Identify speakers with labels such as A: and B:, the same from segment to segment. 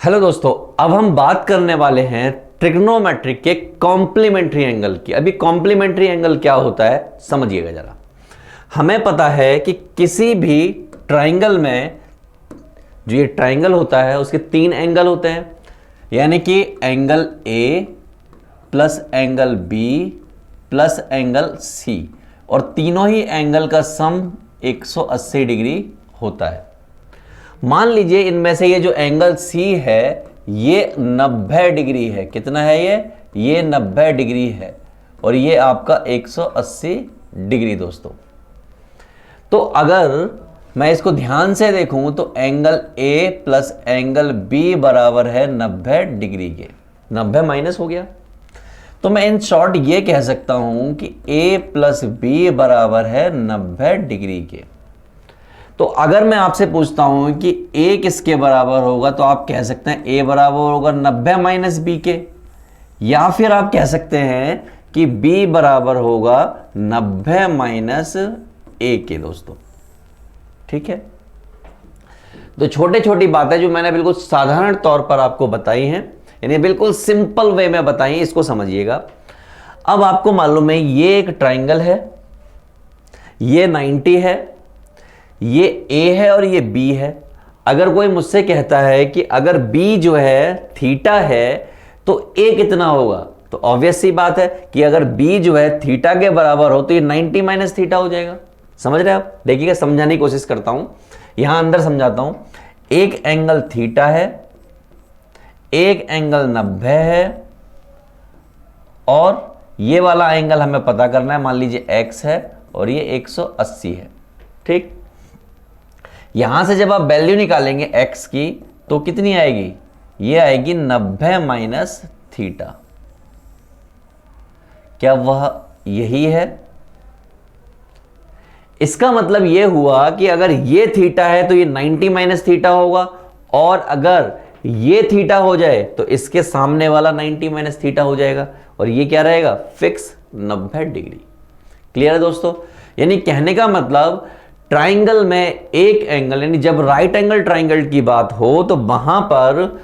A: Hello दोस्तों, अब हम बात करने वाले हैं ट्रिग्नोमेट्री के कॉम्प्लीमेंट्री एंगल की। अभी कॉम्प्लीमेंट्री एंगल क्या होता है समझिएगा जरा। हमें पता है कि किसी भी ट्राइंगल में जो ये ट्राइंगल होता है उसके तीन एंगल होते हैं, यानी कि angle A plus angle B plus angle C, और तीनों ही एंगल का सम 180 डिग्री होता है। मान लीजिए इनमें से ये जो एंगल सी है ये 90 डिग्री है। कितना है ये 90 डिग्री है, और ये आपका 180 डिग्री दोस्तों। तो अगर मैं इसको ध्यान से देखूं तो angle A plus angle B बराबर है 90 डिग्री के। 90 माइनस हो गया, तो मैं इन शॉर्ट ये कह सकता हूं कि ए प्लस बी बराबर है 90 डिग्री के। तो अगर मैं आपसे पूछता हूं कि a किसके बराबर होगा, तो आप कह सकते हैं a बराबर होगा 90 माइनस बी के, या फिर आप कह सकते हैं कि b बराबर होगा 90 माइनस a के दोस्तों। ठीक है, तो छोटे छोटी बातें जो मैंने बिल्कुल साधारण तौर पर आपको बताई हैं, यानी बिल्कुल सिंपल वे में बताई, इसको समझिएगा। अब आपको मालूम है ये एक ट्राइंगल है, ये 90 है, ये A है और ये B है। अगर कोई मुझसे कहता है कि अगर B जो है थीटा है तो A कितना होगा, तो ऑब्वियस सी बात है कि अगर B जो है थीटा के बराबर हो तो ये 90 माइनस थीटा हो जाएगा। समझ रहे आप? देखिएगा, समझाने की कोशिश करता हूं, यहां अंदर समझाता हूं। एक एंगल थीटा है, एक एंगल 90 है, और ये वाला एंगल हमें पता करना है। मान लीजिए x है और ये 180 है। ठीक, यहां से जब आप वैल्यू निकालेंगे x की तो कितनी आएगी, ये आएगी 90 माइनस थीटा। क्या वह यही है? इसका मतलब यह हुआ कि अगर ये थीटा है तो ये 90 माइनस थीटा होगा, और अगर ये थीटा हो जाए तो इसके सामने वाला 90 माइनस थीटा हो जाएगा, और ये क्या रहेगा, फिक्स 90 डिग्री। क्लियर है दोस्तों? यानी कहने का मतलब ट्राइंगल में एक एंगल, यानी जब राइट एंगल ट्राइंगल की बात हो तो वहां पर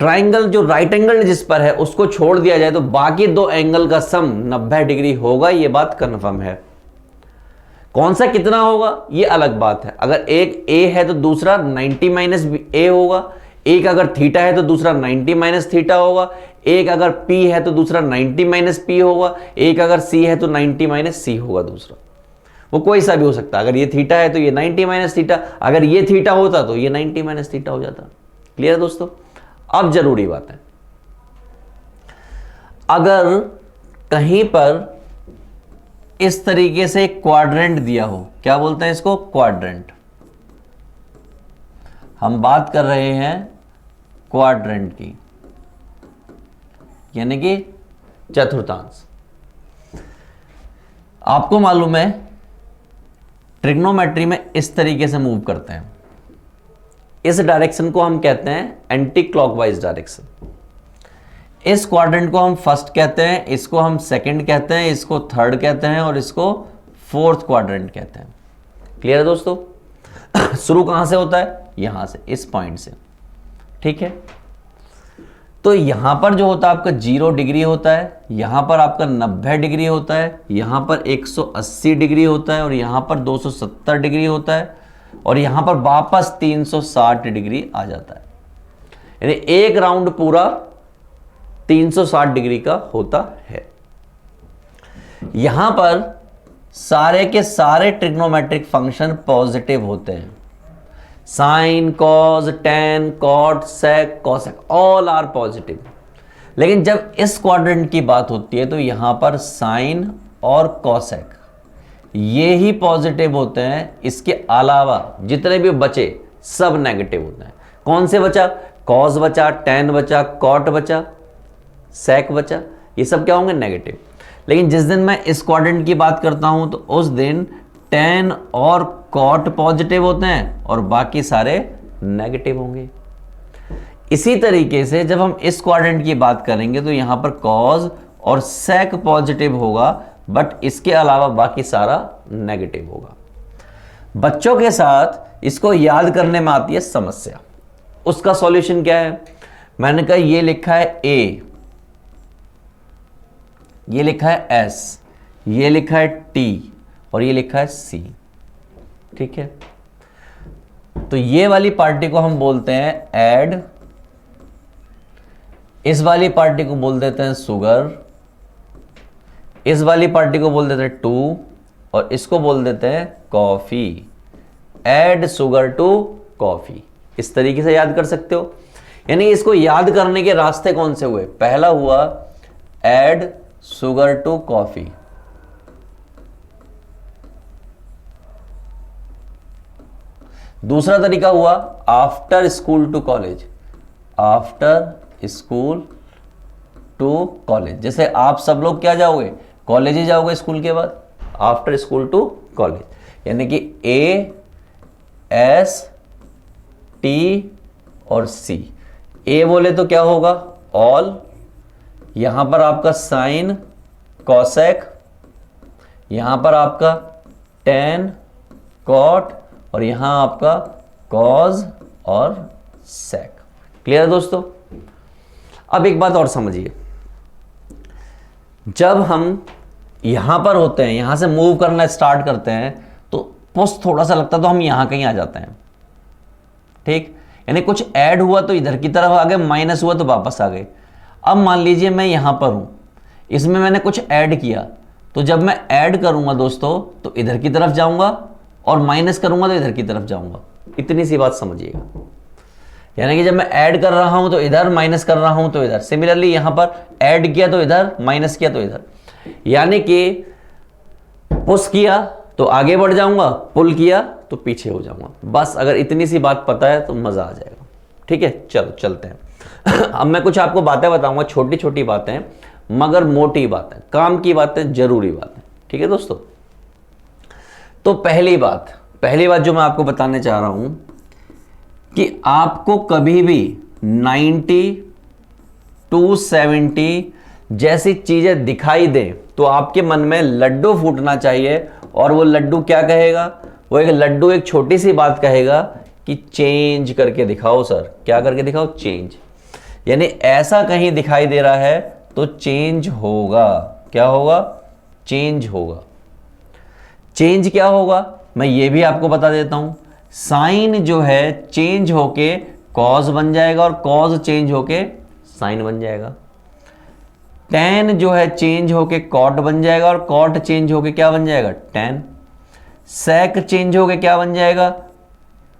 A: ट्राइंगल जो राइट एंगल जिस पर है उसको छोड़ दिया जाए तो बाकी दो एंगल का सम 90 डिग्री होगा। यह बात कंफर्म है। कौन सा कितना होगा ये अलग बात है। अगर एक ए है तो दूसरा 90 माइनस ए होगा, एक अगर थीटा है तो दूसरा 90 माइनस थीटा होगा, एक अगर पी है तो दूसरा 90 माइनस पी होगा, एक अगर सी है तो 90 माइनस सी होगा दूसरा। वो कोई सा भी हो सकता है। अगर ये थीटा है तो ये 90 माइनस थीटा, अगर ये थीटा होता तो ये 90 माइनस थीटा हो जाता। क्लियर है दोस्तों? अब जरूरी बात है, अगर कहीं पर इस तरीके से क्वाड्रेंट दिया हो, क्या बोलते हैं इसको, क्वाड्रेंट। हम बात कर रहे हैं क्वाड्रेंट की, यानी कि चतुर्थांश। आपको मालूम है ट्रिग्नोमेट्री में इस तरीके से मूव करते हैं। इस डायरेक्शन को हम कहते हैं एंटी क्लॉकवाइज डायरेक्शन। इस क्वाड्रेंट को हम फर्स्ट कहते हैं, इसको हम सेकंड कहते हैं, इसको थर्ड कहते हैं, और इसको फोर्थ क्वाड्रेंट कहते हैं। क्लियर है दोस्तों? शुरू कहां से होता है, यहां से, इस पॉइंट से। ठीक है, तो यहां पर जो होता है आपका 0 डिग्री होता है, यहां पर आपका 90 डिग्री होता है, यहां पर 180 डिग्री होता है, और यहां पर 270 डिग्री होता है, और यहां पर वापस 360 डिग्री आ जाता है। यानी एक राउंड पूरा 360 डिग्री का होता है। यहां पर सारे के सारे ट्रिग्नोमेट्रिक फंक्शन पॉजिटिव होते हैं। Sine, cos, tan, cot, sec, cosec, all are positive. लेकिन जब इस क्वाड्रेंट की बात होती है तो यहां पर साइन और कोसेक ये ही पॉजिटिव होते हैं। इसके अलावा जितने भी बचे सब नेगेटिव होते हैं। कौन से बचा, कॉस बचा, टेन बचा, कॉट बचा, सेक बचा, ये सब क्या होंगे, नेगेटिव। लेकिन जिस दिन मैं इस क्वाड्रेंट की बात करता हूं तो उस दिन टेन और कॉट पॉजिटिव होते हैं और बाकी सारे नेगेटिव होंगे। इसी तरीके से जब हम इस क्वाड्रेंट की बात करेंगे तो यहां पर कॉस और सेक पॉजिटिव होगा, बट इसके अलावा बाकी सारा नेगेटिव होगा। बच्चों के साथ इसको याद करने में आती है समस्या। उसका सॉल्यूशन क्या है, मैंने कहा ये लिखा है ए, ये लिखा है एस, ये लिखा है टी और ये लिखा है सी। ठीक है, तो ये वाली पार्टी को हम बोलते हैं ऐड, इस वाली पार्टी को बोल देते हैं शुगर, इस वाली पार्टी को बोल देते हैं टू और इसको बोल देते हैं coffee. Add sugar to coffee, इस तरीके से याद कर सकते हो। यानी इसको याद करने के रास्ते कौन से हुए? पहला हुआ ऐड शुगर टू कॉफी, दूसरा तरीका हुआ after school to college, after school to college. जैसे आप सब लोग क्या जाओगे? कॉलेज ही जाओगे स्कूल के बाद, आफ्टर स्कूल टू कॉलेज। यानी कि ए एस टी और सी। ए बोले तो क्या होगा? ऑल, यहां पर आपका साइन कॉसेक, यहां पर आपका टेन कॉट और यहां आपका कॉज और सेक। क्लियर है दोस्तों? अब एक बात और समझिए, जब हम यहां पर होते हैं, यहां से मूव करना स्टार्ट करते हैं तो पुश थोड़ा सा लगता है तो हम यहां कहीं आ जाते हैं। ठीक, यानी कुछ ऐड हुआ तो इधर की तरफ आ गए, माइनस हुआ तो वापस आ गए। अब मान लीजिए मैं यहां पर हूं, इसमें मैंने कुछ ऐड किया, तो जब मैं ऐड करूंगा दोस्तों तो इधर की तरफ जाऊंगा और माइनस करूंगा तो इधर की तरफ जाऊंगा। इतनी सी बात समझिएगा। यानी कि जब मैं ऐड कर रहा हूं तो इधर, माइनस कर रहा हूं तो इधर। सिमिलरली यहां पर ऐड किया तो इधर, माइनस किया तो इधर। यानी कि पुश किया तो आगे बढ़ जाऊंगा, पुल किया तो पीछे हो जाऊंगा। बस अगर इतनी सी बात पता है तो मजा आ जाएगा। ठीक है, चलो चलते हैं। अब मैं कुछ आपको बातें बताऊंगा, छोटी छोटी बातें मगर मोटी बातें, काम की बातें, जरूरी बातें। ठीक है दोस्तों, तो पहली बात जो मैं आपको बताने चाह रहा हूं कि आपको कभी भी 90 270 जैसी चीजें दिखाई दें तो आपके मन में लड्डू फूटना चाहिए। और वो लड्डू क्या कहेगा? वो एक लड्डू एक छोटी सी बात कहेगा कि चेंज करके दिखाओ सर। क्या करके दिखाओ? चेंज। यानी ऐसा कहीं दिखाई दे रहा है तो चेंज होगा। क्या होगा? चेंज होगा। चेंज क्या होगा मैं ये भी आपको बता देता हूं। साइन जो है चेंज होके कॉज बन जाएगा और कॉज चेंज होके साइन बन जाएगा। टेन जो है चेंज होके कॉट बन जाएगा और कॉट चेंज होके क्या बन जाएगा? टेन। सेक चेंज होके क्या बन जाएगा?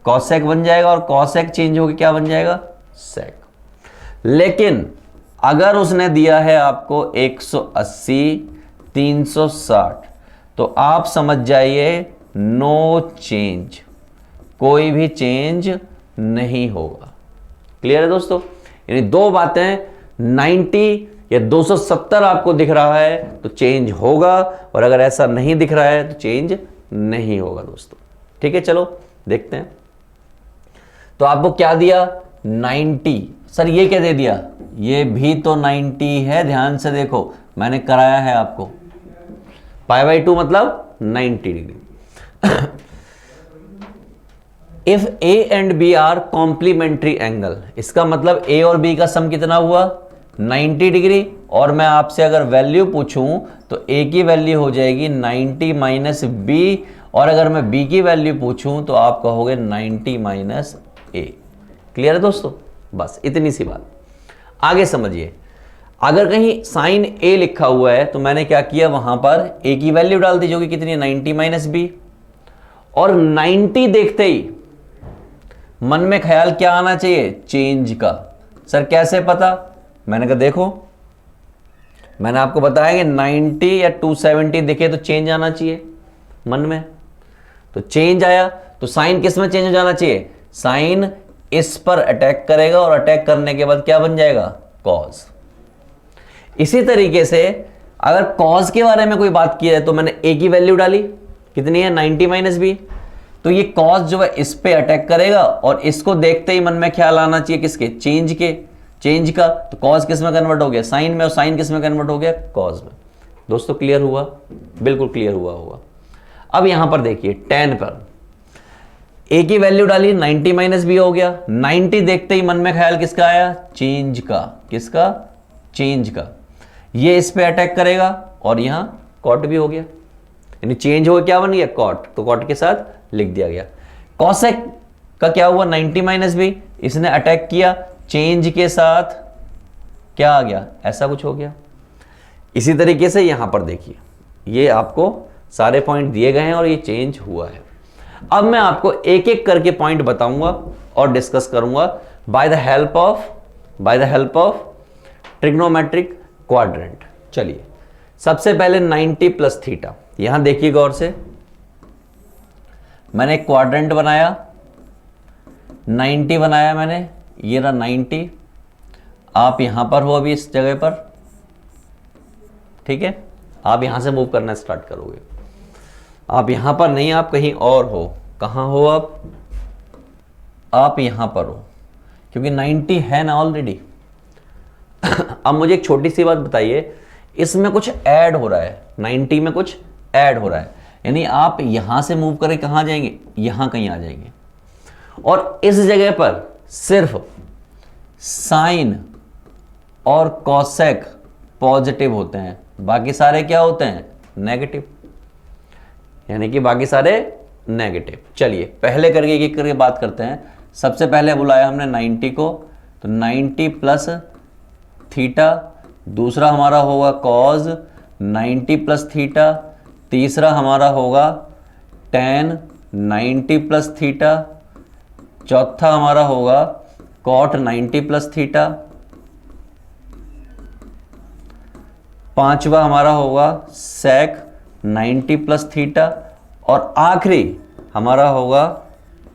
A: कॉसेक बन जाएगा और कॉसेक चेंज होके क्या बन जाएगा? सेक। लेकिन अगर उसने दिया है आपको 180 360 तो आप समझ जाइए नो चेंज, कोई भी चेंज नहीं होगा। क्लियर है दोस्तों? यानी दो बातें, 90 या 270 आपको दिख रहा है तो चेंज होगा और अगर ऐसा नहीं दिख रहा है तो चेंज नहीं होगा दोस्तों। ठीक है, चलो देखते हैं। तो आपको क्या दिया? 90। सर ये क्या दे दिया? ये भी तो 90 है, ध्यान से देखो मैंने कराया है आपको। π/2 मतलब 90 degree. If A and B are complementary angle, इसका मतलब ए और बी का सम कितना हुआ? 90 डिग्री। और मैं आपसे अगर वैल्यू पूछूं तो ए की वैल्यू हो जाएगी 90 माइनस बी, और अगर मैं बी की वैल्यू पूछूं तो आप कहोगे 90 माइनस ए। क्लियर है दोस्तों? बस इतनी सी बात। आगे समझिए, अगर कहीं साइन ए लिखा हुआ है तो मैंने क्या किया? वहां पर ए की वैल्यू डाल दी जो कि कितनी है? 90 माइनस बी। और 90 देखते ही मन में ख्याल क्या आना चाहिए? चेंज का। सर कैसे पता? मैंने कहा देखो, मैंने आपको बताया कि 90 या 270 दिखे तो चेंज आना चाहिए मन में। तो चेंज आया तो साइन किस में चेंज हो जाना चाहिए? साइन इस पर अटैक करेगा और अटैक करने के बाद क्या बन जाएगा? कॉज। इसी तरीके से अगर कॉज के बारे में कोई बात की है तो मैंने ए की वैल्यू डाली, कितनी है? 90 माइनस बी। तो ये कॉज जो है इस पे अटैक करेगा और इसको देखते ही मन में ख्याल आना चाहिए किसके? चेंज के। चेंज का तो कॉज किस में कन्वर्ट हो गया? साइन में। और साइन किस में कन्वर्ट हो गया? कॉज में। दोस्तों क्लियर हुआ? बिल्कुल क्लियर हुआ होगा। अब यहां पर देखिए टेन पर ए की वैल्यू डाली 90 माइनस बी हो गया। 90 देखते ही मन में ख्याल किसका आया? चेंज का। किसका? चेंज का। ये इस पे अटैक करेगा और यहां कॉट भी हो गया, यानी चेंज हो क्या बन गया? कॉट। तो कॉट के साथ लिख दिया गया। कॉसेक का क्या हुआ? 90 माइनस बी, इसने अटैक किया, चेंज के साथ क्या आ गया? ऐसा कुछ हो गया। इसी तरीके से यहां पर देखिए, ये आपको सारे पॉइंट दिए गए हैं और ये चेंज हुआ है। अब मैं आपको एक एक करके पॉइंट बताऊंगा और डिस्कस करूंगा by the help of trigonometric quadrant. चलिए, सबसे पहले 90 प्लस थीटा। यहां देखिए गौर से, मैंने एक क्वाड्रेंट बनाया, 90 बनाया मैंने, ये रहा 90। आप यहां पर हो अभी इस जगह पर, ठीक है? आप यहां से मूव करना स्टार्ट करोगे। आप यहां पर नहीं, आप कहीं और हो। कहां हो आप यहां पर हो, क्योंकि 90 है ना ऑलरेडी। अब मुझे एक छोटी सी बात बताइए, इसमें कुछ ऐड हो रहा है, 90 में कुछ ऐड हो रहा है, यानी आप यहां से मूव करके कहां जाएंगे? यहां कहीं आ जाएंगे। और इस जगह पर सिर्फ साइन और कॉसेक पॉजिटिव होते हैं, बाकी सारे क्या होते हैं? नेगेटिव, यानी कि बाकी सारे नेगेटिव। चलिए पहले करके एक करके बात करते हैं। सबसे पहले बुलाया हमने 90 को, तो 90 प्लस थीटा, दूसरा हमारा होगा कॉज 90 प्लस थीटा, तीसरा हमारा होगा tan 90 प्लस थीटा, चौथा हमारा होगा कॉट 90 प्लस थीटा, पांचवा हमारा होगा sec 90 प्लस थीटा, और आखिरी हमारा होगा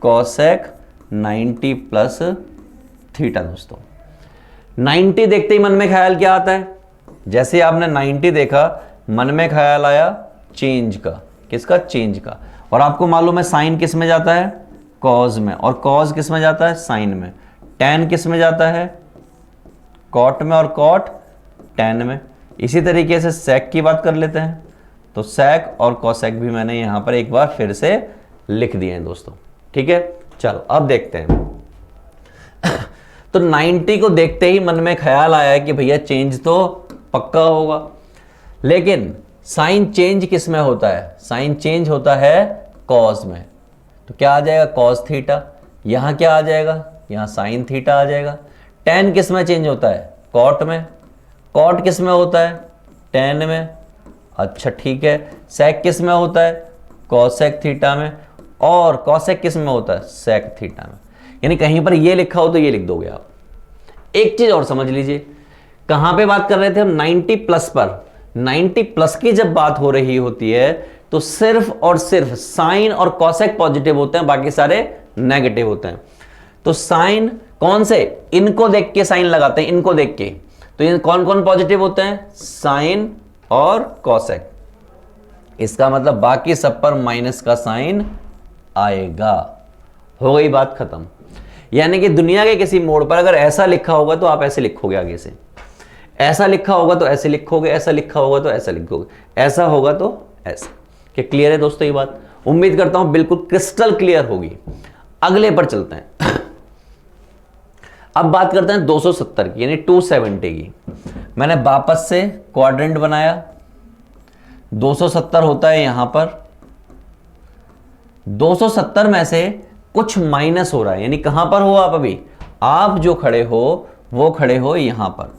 A: cosec 90 प्लस थीटा। दोस्तों 90 देखते ही मन में ख्याल क्या आता है? जैसे आपने 90 देखा, मन में ख्याल आया चेंज का। किसका? चेंज का। और आपको मालूम है साइन किस में जाता है? कॉज में। और कॉज किस में जाता है? साइन में। tan किस में जाता है? कॉट में। और कॉट tan में। इसी तरीके से sec की बात कर लेते हैं, तो sec और cosec भी मैंने यहां पर एक बार फिर से लिख दिए हैं दोस्तों, ठीक है? चलो अब देखते हैं। तो 90 को देखते ही मन में ख्याल आया कि भैया चेंज तो पक्का होगा, लेकिन साइन चेंज किस में होता है? साइन चेंज होता है कॉस में। तो क्या आ जाएगा? Cos theta. यहां क्या आ जाएगा? यहां साइन थीटा आ जाएगा। tan किस में चेंज होता है? कॉट में। कॉट किस में होता है? tan में। अच्छा ठीक है। sec किस में होता है? cosec थीटा में। और cosec किस में होता है? sec थीटा में। यानी कहीं पर ये लिखा हो तो ये लिख दोगे आप। एक चीज और समझ लीजिए, कहां पे बात कर रहे थे हम? 90 प्लस पर। 90 प्लस की जब बात हो रही होती है तो सिर्फ और सिर्फ साइन और cosec पॉजिटिव होते हैं, बाकी सारे नेगेटिव होते हैं। तो साइन कौन से? इनको देख के साइन लगाते हैं, इनको देख के। तो ये कौन कौन पॉजिटिव होते हैं? साइन और कॉसेक। इसका मतलब बाकी सब पर माइनस का साइन आएगा। हो गई बात खत्म। यानी कि दुनिया के किसी मोड़ पर अगर ऐसा लिखा होगा तो आप ऐसे लिखोगे, आगे से ऐसा लिखा होगा तो ऐसे लिखोगे, ऐसा लिखा होगा तो ऐसा लिखोगे, ऐसा होगा तो ऐसा। क्या क्लियर है दोस्तों ये बात? उम्मीद करता हूं बिल्कुल क्रिस्टल क्लियर होगी। अगले पर चलते हैं। अब बात करते हैं 270 की, यानी 270 की। मैंने वापस से क्वाड्रेंट बनाया, 270 होता है यहां पर। 270 में से कुछ माइनस हो रहा है, यानी कहां पर हो आप अभी? आप जो खड़े हो वो खड़े हो यहां पर।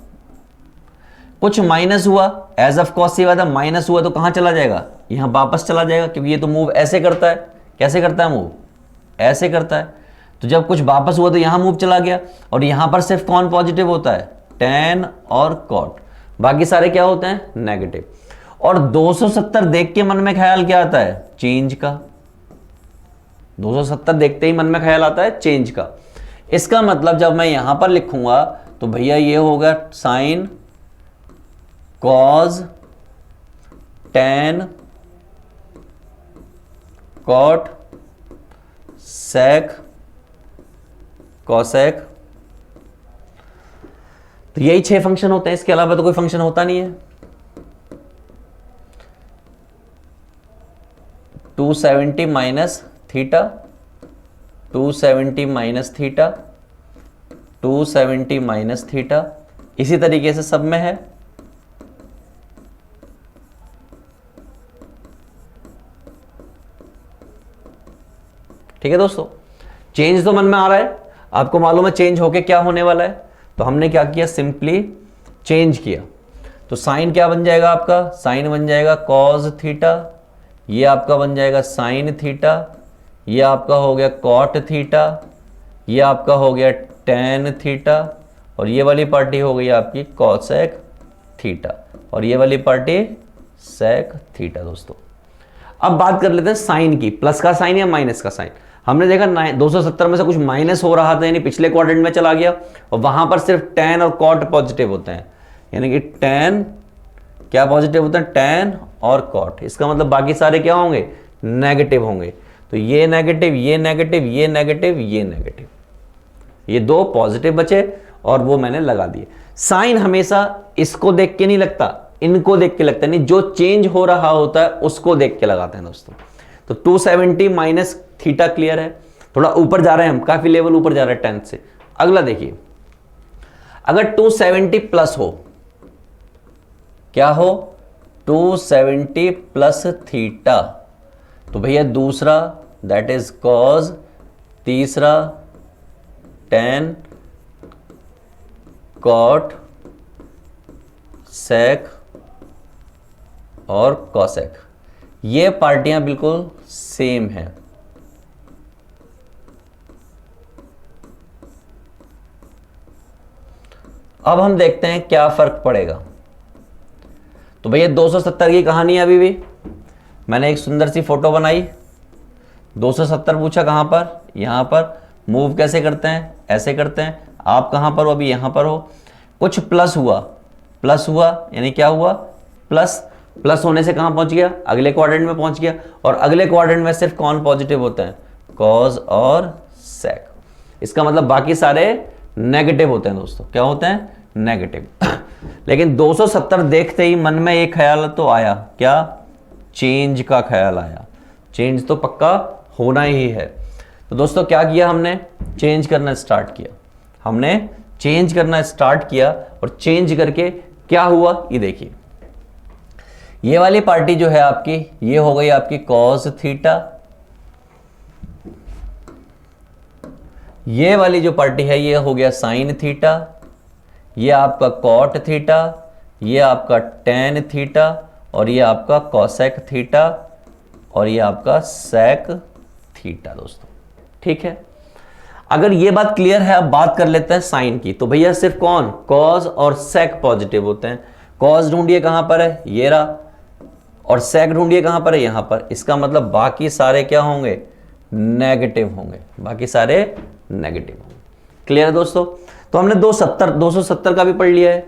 A: कुछ माइनस हुआ, एज ऑफ कॉस से वादा माइनस हुआ तो कहां चला जाएगा? यहां वापस चला जाएगा, क्योंकि ये तो मूव ऐसे करता है। कैसे करता है मूव? ऐसे करता है। तो जब कुछ वापस हुआ तो यहां मूव चला गया, और यहां पर सिर्फ कौन पॉजिटिव होता है? tan और cot। बाकी सारे क्या होते हैं? नेगेटिव। और 270 देख के मन में ख्याल क्या आता है? चेंज का। 270 देखते ही मन में ख्याल आता है चेंज का। इसका मतलब जब मैं यहां पर लिखूंगा तो भैया ये होगा sign cause tan cot sec cosec। तो यही 6 फंक्शन होते हैं, इसके अलावा तो कोई फंक्शन होता नहीं है। 270 minus theta 270 minus theta, 270 minus theta, इसी तरीके से सब में है। ठीक है दोस्तों, चेंज तो मन में आ रहा है, आपको मालूम है चेंज होके क्या होने वाला है। तो हमने क्या किया, सिंपली चेंज किया। तो साइन क्या बन जाएगा आपका, साइन बन जाएगा कॉस थीटा, ये आपका बन जाएगा साइन थीटा, ये आपका हो गया कॉट थीटा, ये आपका हो गया टेन थीटा, और ये वाली पार्टी हो गई आपकी कॉसेक थीटा, और ये वाली पार्टी सेक थीटा। दोस्तों अब बात कर लेते हैं साइन की, प्लस का साइन या माइनस का साइन। हमने देखा 270 में से कुछ माइनस हो रहा था, यानी पिछले क्वाड्रेंट में चला गया, और वहां पर सिर्फ टेन और कॉट पॉजिटिव होते हैं, यानी कि टेन क्या पॉजिटिव होते हैं, टेन और कॉट। इसका मतलब बाकी सारे क्या होंगे, नेगेटिव होंगे। तो ये नेगेटिव, ये नेगेटिव, ये नेगेटिव, ये नेगेटिव, ये दो पॉजिटिव बचे और वो मैंने लगा दिए। साइन हमेशा इसको देख के नहीं लगता, इनको देख के लगता है, नहीं जो चेंज हो रहा होता है उसको देख के लगाते हैं दोस्तों। तो 270 माइनस थीटा क्लियर है, थोड़ा ऊपर जा रहे हैं हम, काफी लेवल ऊपर जा रहे हैं 10 से। अगला देखिए, अगर 270 प्लस हो, क्या हो, 270 प्लस थीटा, तो भैया दूसरा दैट इज कॉज, तीसरा टेन कॉट सेक और कॉसेक, ये पार्टियां बिल्कुल सेम है। अब हम देखते हैं क्या फर्क पड़ेगा। तो भैया 270 की कहानी है, अभी भी मैंने एक सुंदर सी फोटो बनाई, 270 पूछा कहां पर, यहां पर। मूव कैसे करते हैं, ऐसे करते हैं। आप कहां पर हो, अभी यहां पर हो। कुछ प्लस हुआ, प्लस हुआ यानी क्या हुआ, प्लस, प्लस होने से कहां पहुंच गया, अगले क्वाड्रेंट में पहुंच गया, और अगले क्वाड्रेंट में सिर्फ कौन पॉजिटिव होते हैं, कॉज और सेक। इसका मतलब बाकी सारे नेगेटिव होते हैं दोस्तों, क्या होते हैं, नेगेटिव। लेकिन 270 देखते ही मन में एक ख्याल तो आया, क्या, चेंज का ख्याल आया। चेंज तो पक्का होना ही है। तो दोस्तों क्या किया हमने, चेंज करना स्टार्ट किया, हमने चेंज करना स्टार्ट किया, और चेंज करके क्या हुआ ये देखिए। ये वाली पार्टी जो है आपकी, ये हो गई आपकी कॉस थीटा, ये वाली जो पार्टी है ये हो गया साइन थीटा, ये आपका कॉट थीटा, ये आपका टेन थीटा, और ये आपका कॉसेक थीटा, और ये आपका सेक थीटा। दोस्तों ठीक है, अगर ये बात क्लियर है, अब बात कर लेते हैं साइन की। तो भैया सिर्फ कौन, कॉस और सेक पॉजिटिव होते हैं। कॉस ढूंढिए कहां पर है, ये रहा, और सेक ढूंढिए कहां पर है, यहां पर। इसका मतलब बाकी सारे क्या होंगे, नेगेटिव होंगे, बाकी सारे नेगेटिव होंगे। क्लियर है दोस्तों। तो हमने 270 का भी पढ़ लिया है,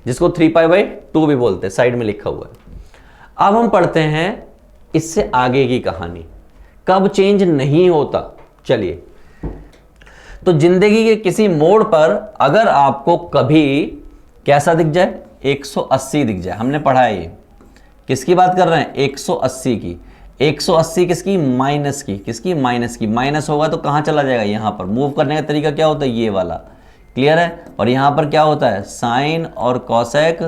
A: जिसको 3π/2 भी बोलते हैं, साइड में लिखा हुआ है। अब हम पढ़ते हैं इससे आगे की कहानी, कब चेंज नहीं होता। चलिए, तो जिंदगी के किसी मोड़ पर अगर आपको कभी कैसा दिख जाए, 180 दिख जाए, हमने पढ़ा है ये, किसकी बात कर रहे हैं, 180 की। 180 किसकी, माइनस की, किसकी, माइनस की। माइनस होगा तो कहां चला जाएगा, यहां पर। मूव करने का तरीका क्या होता है, ये वाला। क्लियर है। और यहां पर क्या होता है, साइन और कॉसेक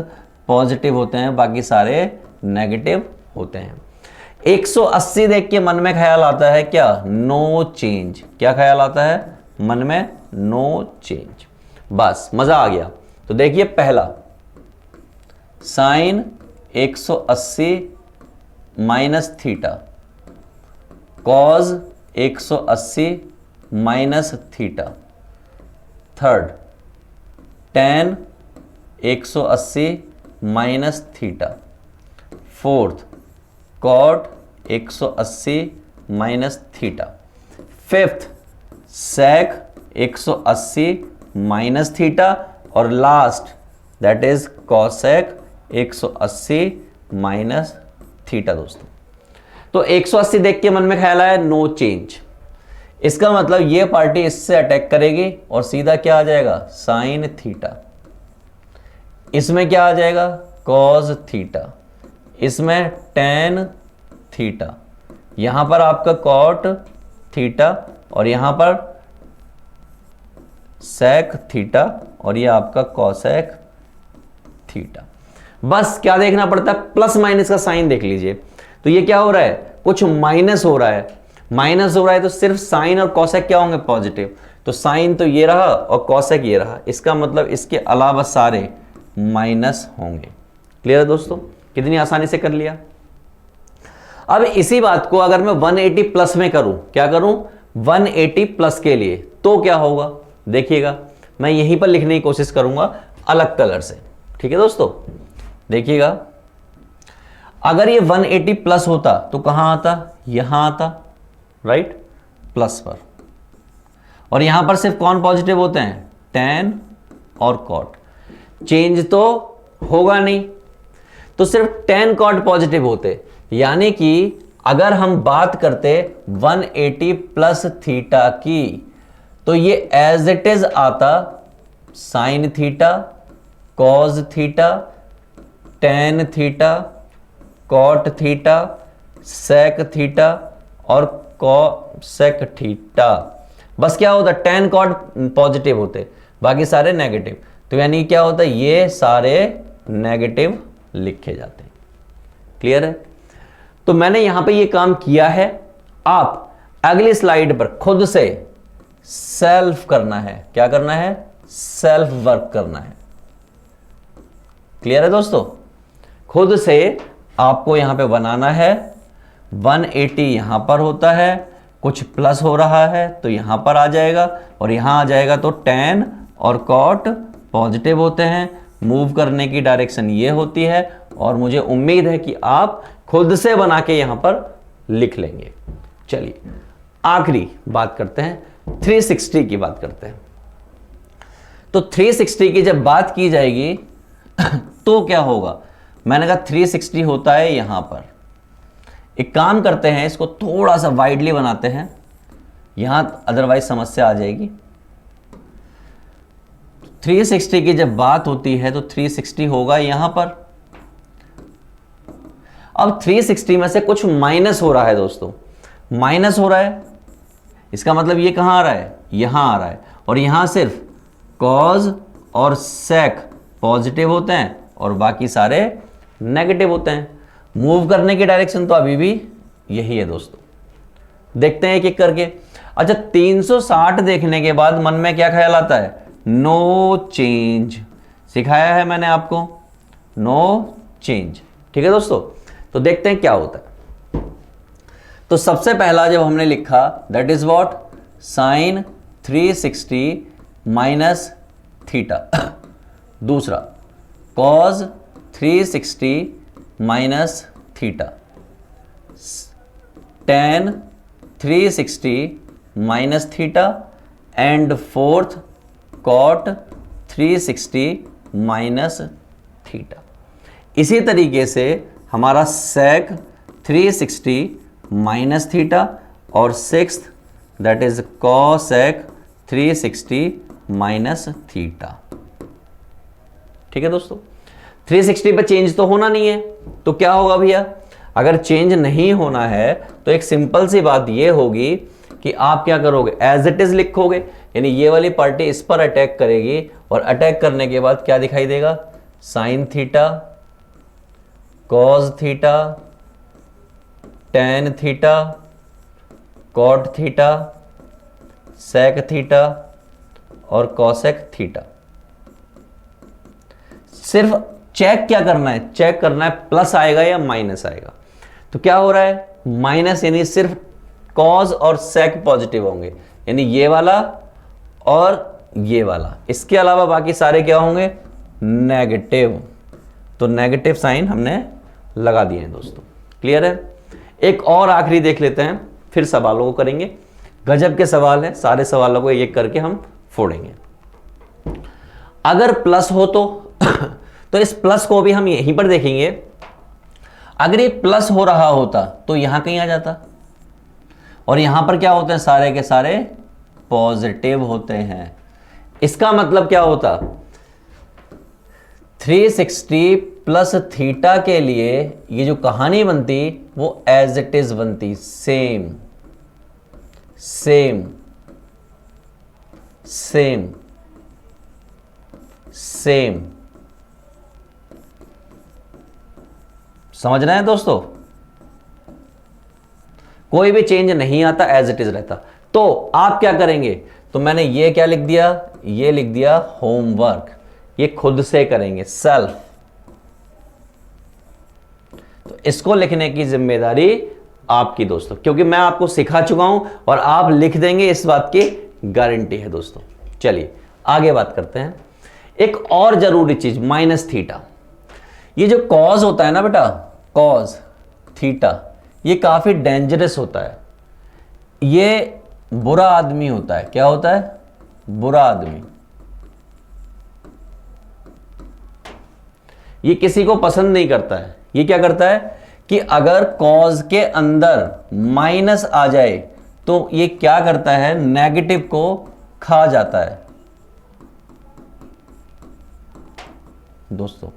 A: पॉजिटिव होते हैं, बाकी सारे नेगेटिव होते हैं। 180 देख के मन में ख्याल आता है क्या, नो चेंज। क्या ख्याल आता है मन में, नो चेंज। बस मजा आ गया। तो देखिए पहला, sine 180 minus theta, cos 180 minus theta. Third, tan 180 minus theta. Fourth, cot 180 minus theta. Fifth, sec 180 minus theta, और last that is cosec 180 minus theta. दोस्तों तो 180 देख के मन में ख्याल आया, नो चेंज। इसका मतलब ये पार्टी इससे अटैक करेगी और सीधा क्या आ जाएगा, साइन थीटा। इसमें क्या आ जाएगा, कॉस थीटा। इसमें टेन थीटा। यहां पर आपका कॉट थीटा और यहां पर sec थीटा और ये आपका cosec थीटा। बस क्या देखना पड़ता है, प्लस माइनस का साइन देख लीजिए। तो ये क्या हो रहा है, कुछ माइनस हो रहा है, माइनस हो रहा है तो सिर्फ साइन और कॉसेक क्या होंगे, पॉजिटिव। तो साइन तो ये रहा और कॉसेक ये रहा, इसका मतलब इसके अलावा सारे माइनस होंगे। क्लियर है दोस्तों, कितनी आसानी से कर लिया। अब इसी बात को अगर मैं 180 प्लस में करूं, क्या करूं, 180 प्लस के लिए, तो क्या होगा देखिएगा। मैं यहीं पर लिखने की कोशिश करूंगा अलग कलर से, ठीक है दोस्तों। देखिएगा, अगर ये 180 प्लस होता तो कहां आता, यहां आता, राइट, प्लस पर। और यहां पर सिर्फ कौन पॉजिटिव होते हैं, tan और cot। चेंज तो होगा नहीं, तो सिर्फ tan cot पॉजिटिव होते। यानी कि अगर हम बात करते 180 प्लस थीटा की, तो ये एज इट इज आता sine theta, cos theta, tan theta, cot theta, sec theta और कॉसेक थीटा। बस क्या होता, tan cot पॉजिटिव होते, बाकी सारे नेगेटिव। तो यानी क्या होता है, ये सारे नेगेटिव लिखे जाते हैं। क्लियर है। तो मैंने यहां पे ये काम किया है, आप अगली स्लाइड पर खुद से सेल्फ करना है। क्या करना है, सेल्फ वर्क करना है। क्लियर है दोस्तों, खुद से आपको यहां पे बनाना है। 180 यहां पर होता है, कुछ प्लस हो रहा है तो यहां पर आ जाएगा, और यहां आ जाएगा तो tan और cot पॉजिटिव होते हैं। मूव करने की डायरेक्शन ये होती है, और मुझे उम्मीद है कि आप खुद से बना के यहां पर लिख लेंगे। चलिए आखिरी बात करते हैं, 360 की बात करते हैं। तो 360 की जब बात की जाएगी तो क्या होगा, मैंने कहा 360 होता है यहां पर। एक काम करते हैं, इसको थोड़ा सा वाइडली बनाते हैं, यहां अदरवाइज समस्या आ जाएगी। 360 की जब बात होती है तो 360 होगा यहां पर। अब 360 में से कुछ माइनस हो रहा है दोस्तों, माइनस हो रहा है, इसका मतलब ये कहां आ रहा है, यहां आ रहा है। और यहां सिर्फ कॉज और सेक पॉजिटिव होते हैं और बाकी सारे नेगेटिव होते हैं। मूव करने की डायरेक्शन तो अभी भी यही है दोस्तों। देखते हैं एक एक करके। अच्छा, 360 देखने के बाद मन में क्या ख्याल आता है, नो चेंज। सिखाया है मैंने आपको, नो चेंज। ठीक है दोस्तों, तो देखते हैं क्या होता है। तो सबसे पहला जब हमने लिखा, that is what, sine 360 minus theta. दूसरा cos 360 minus theta, tan 360 minus theta, and fourth cot 360 minus theta. इसी तरीके से हमारा sec 360 माइनस थीटा, और sixth that is cosec 360 minus theta. ठीक है दोस्तों, 360 पे चेंज तो होना नहीं है, तो क्या होगा भैया, अगर चेंज नहीं होना है तो एक सिंपल सी बात ये होगी कि आप क्या करोगे, एज इट इज लिखोगे। यानी ये वाली पार्टी इस पर अटैक करेगी, और अटैक करने के बाद क्या दिखाई देगा, sine theta, cos theta, tan theta, cot theta, sec theta और कॉसेक थीटा। सिर्फ चेक क्या करना है, चेक करना है प्लस आएगा या माइनस आएगा। तो क्या हो रहा है, माइनस, यानी सिर्फ कॉज और सेक पॉजिटिव होंगे, यानी ये वाला और ये वाला। इसके अलावा बाकी सारे क्या होंगे, नेगेटिव। तो नेगेटिव साइन हमने लगा दिए हैं दोस्तों। क्लियर है। एक और आखिरी देख लेते हैं, फिर सवालों को करेंगे। गजब के सवाल है, सारे सवालों को एक करके हम फोड़ेंगे। अगर प्लस हो तो इस प्लस को भी हम यहीं पर देखेंगे। अगर ये प्लस हो रहा होता तो यहां कहीं आ जाता, और यहां पर क्या होते हैं, सारे के सारे पॉजिटिव होते हैं। इसका मतलब क्या होता, 360 प्लस थीटा के लिए ये जो कहानी बनती वो एज इट इज बनती, सेम सेम। Same same. समझ रहे हैं दोस्तों? कोई भी चेंज नहीं आता, एज इट इज रहता। तो आप क्या करेंगे, तो मैंने ये क्या लिख दिया, ये लिख दिया होमवर्क, ये खुद से करेंगे, सेल्फ। तो इसको लिखने की जिम्मेदारी आपकी दोस्तों, क्योंकि मैं आपको सिखा चुका हूं और आप लिख देंगे, इस बात की गारंटी है दोस्तों। चलिए आगे बात करते हैं। एक और जरूरी चीज, माइनस थीटा। ये जो कॉज होता है ना बेटा, कॉज थीटा, ये काफी डेंजरस होता है। ये बुरा आदमी होता है। क्या होता है? बुरा आदमी। ये किसी को पसंद नहीं करता है। ये क्या करता है कि अगर कॉज के अंदर माइनस आ जाए तो ये क्या करता है, नेगेटिव को खा जाता है दोस्तों।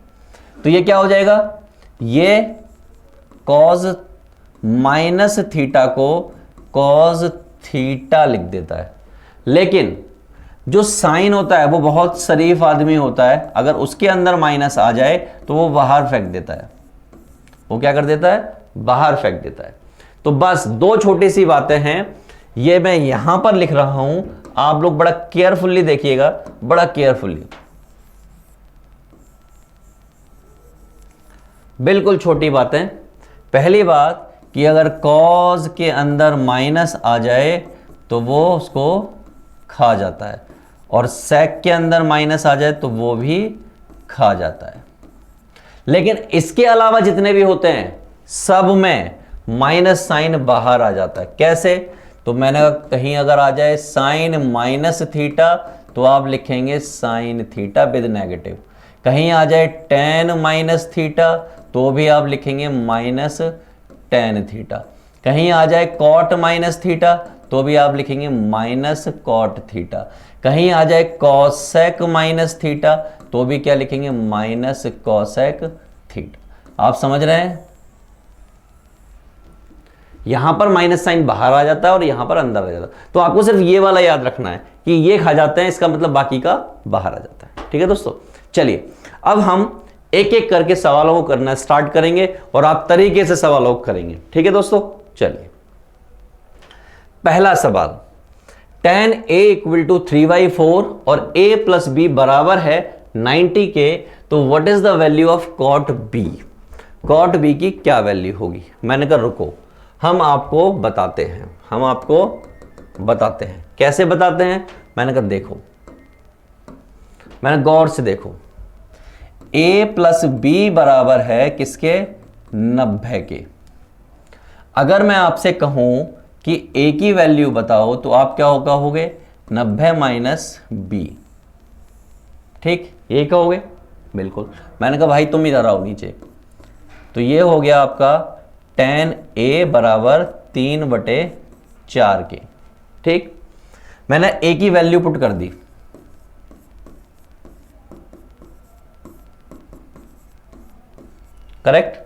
A: तो ये क्या हो जाएगा, ये कॉज माइनस थीटा को कॉज थीटा लिख देता है। लेकिन जो साइन होता है वो बहुत शरीफ आदमी होता है, अगर उसके अंदर माइनस आ जाए तो वो बाहर फेंक देता है। वो क्या कर देता है, बाहर फेंक देता है। तो बस दो छोटी सी बातें हैं, ये मैं यहां पर लिख रहा हूं, आप लोग बड़ा केयरफुली देखिएगा, बड़ा केयरफुली। बिल्कुल छोटी बातें। पहली बात कि अगर कॉज के अंदर माइनस आ जाए तो वो उसको खा जाता है, और सेक के अंदर माइनस आ जाए तो वो भी खा जाता है। लेकिन इसके अलावा जितने भी होते हैं सब में माइनस साइन बाहर आ जाता है। कैसे? तो मैंने कहीं अगर आ जाए साइन माइनस थीटा तो आप लिखेंगे साइन थीटा विद नेगेटिव। कहीं आ जाए टेन माइनस थीटा तो भी आप लिखेंगे माइनस टेन थीटा। कहीं आ जाए कॉट माइनस थीटा तो भी आप लिखेंगे माइनस कॉट थीटा। कहीं आ जाए कॉसेक माइनस थीटा तो भी क्या लिखेंगे, माइनस कॉसेक थीटा। आप समझ रहे हैं? यहां पर माइनस साइन बाहर आ जाता है और यहां पर अंदर आ जाता है। तो आपको सिर्फ ये वाला याद रखना है कि ये खा जाते हैं, इसका मतलब बाकी का बाहर आ जाता है। ठीक है दोस्तों? चलिए अब हम एक एक करके सवालों को करना स्टार्ट करेंगे और आप तरीके से सवालों को करेंगे। ठीक है दोस्तों? चलिए पहला सवाल, tan a इक्वल टू 3/4 और a प्लस बी बराबर है 90 के, तो what is the value of cot b? cot b की क्या वैल्यू होगी? मैंने कहा रुको, हम आपको बताते हैं, हम आपको बताते हैं। कैसे बताते हैं? मैंने कहा देखो, मैंने गौर से देखो, a प्लस बी बराबर है किसके, 90 के। अगर मैं आपसे कहूं कि a की वैल्यू बताओ तो आप क्या कहोगे, 90 माइनस बी। ठीक, ये कहोगे? बिल्कुल। मैंने कहा भाई तुम इधर आओ नीचे, तो ये हो गया आपका tan a बराबर 3/4 के। ठीक, मैंने a की वैल्यू पुट कर दी। करेक्ट।